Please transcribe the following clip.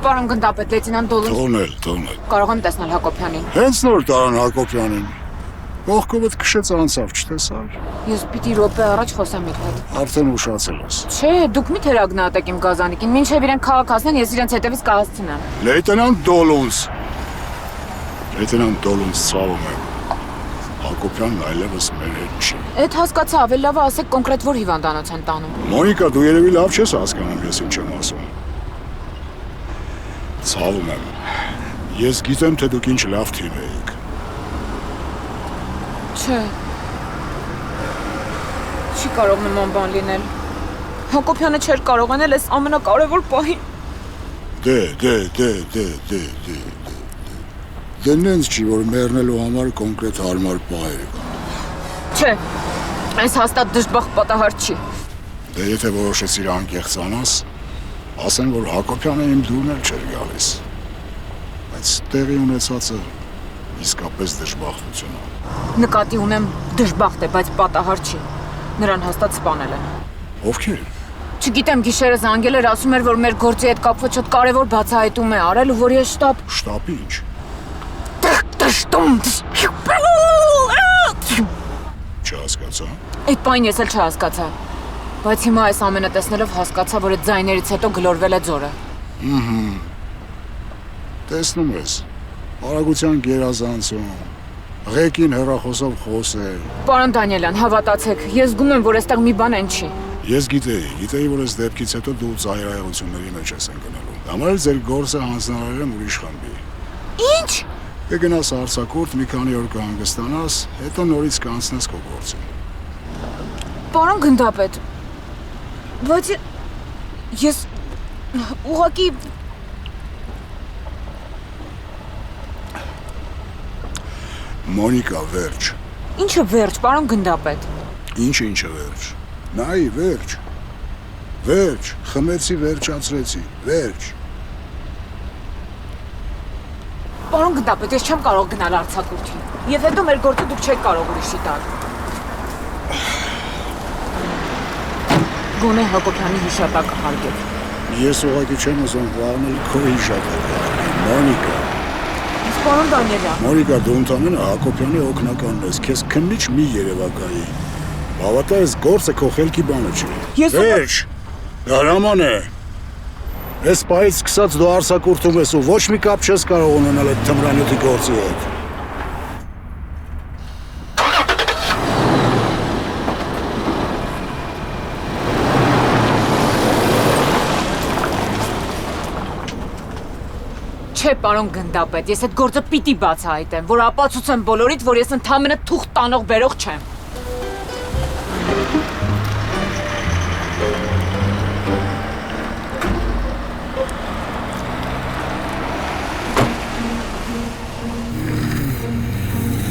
Պարոն գնդապետ, լեյտենանտ Դոլուն։ Թողնել։ Կարող եմ տեսնել Հակոբյանին։ Հենց նոր տարան Հակոբյանին։ Կողքովդ քշեց անցավ, չտեսար։ Ես պիտի րոպե առաջ խոսեմ իր հետ։ Արդեն ուշացել ես։ Չէ, դուք մի թերագնահատեք իմ գազանիկին, մինչև իրեն քաղաք հասնեն, ես իրենց հետևից կհասցնեմ։ Լեյտենանտ Դոլունց։ Լեյտենանտ Դոլունց ցավում եմ։ Հակոբյանն այլևս մեր հետ չի։ Էդ հասկացա, ավելի լավ է ասեք կոնկրետ որ հիվանդանոց են տանում։ Մոնիկա, դու երևի լավ չես հասկանում, ես ինչ եմ ասում։ Ցավում եմ։ Ես գիտեմ, թե դուք ինչ լավ թիմ եք։ Չէ։ Չի կարող նման բան լինել։ Հակոբյանը չէր կարող անել այս ամենակարևոր պահին։ Դե նենց չի, որ մեռնելու համար կոնկրետ հարմար պահեր կան։ Չէ, այս հաստատ դժբախտ պատահար չի։ Դե եթե որոշեցիր անկեղծանաս, ասեմ, որ Հակոբյանը իմ դուրն էլ չէր գալիս։ Բայց տեղի ունեցածը իսկապես դժբախտություն է։ Նկատի ունեմ դժբախտ է, բայց պատահար չի։ Նրան հաստատ սպանել են։ Ովքեր։ Չգիտեմ, գիշերը զանգել էր, ասում էր, որ մեր գործի հետ կապված շատ կարևոր բացահայտում է արել ու որ ես Շտապ ինչ։ Տշտում։ Չհասկացա։ Այդ պայն ես էլ չհասկացա։ Բայց հիմա այս ամենը տեսնելով հասկացա, որ այդ ձայներից հետո գլորվել է ձորը։ Տեսնում ես, արագության գերազանցում, ղեկին հեռախոսով խոսել։ Պարոն Դանիելյան, հավատացեք, ես զգում եմ, որ այստեղ մի բան են չի։ Ես գիտեի, որ այս դեպքից հետո դու ծայրահեղությունների մեջ ես ընկնելու։ Համար ձեր գործը հանձնարարել եմ ուրիշ խմբի։ Ինչ։ Կգնաս արձակուրդ, մի քանի օր կհանգստանաս, հետո նորից կանցնես քո գործին։ Պարոն գնդապետ, բայց ես ուղղակի Մոնիկա, վերջ։ Ինչը վերջ, պարոն գնդապետ։ Ինչը վերջ։ Նայ, վերջ։ Վերջ, խմեցի, վերջացրեցի, վերջ։ Պարոն գնդապետ, ես չեմ կարող գնալ արձակուրդին։ Եվ հետո մեր գործը դուք չեք կարող ուրիշի տալ։ Գոնե Հակոբյանի հիշատակը հարգեք։ Ես ուղղակի չեմ ուզում վառնել քո հիշատակը, Մոնիկա։ Պարոն Դանիելյան։ Մոնիկա, դու ընդամենը Հակոբյանի օգնականն ես, քեզ քննիչ մի երևակայի։ Հավատա, այս գործը քո խելքի բանը չի։ Վերջ, հրաման է։ Այս պահից սկսած դու արձակուրդում ես ու ոչ մի կապ չես կարող ունենալ այդ թմրանյութի գործի հետ։ Չէ, պարոն գնդապետ, ես այդ գործը պիտի բացահայտեմ, որ ապացուցեմ բոլորիդ, որ ես ընդամենը թուղթ տանող բերող չեմ։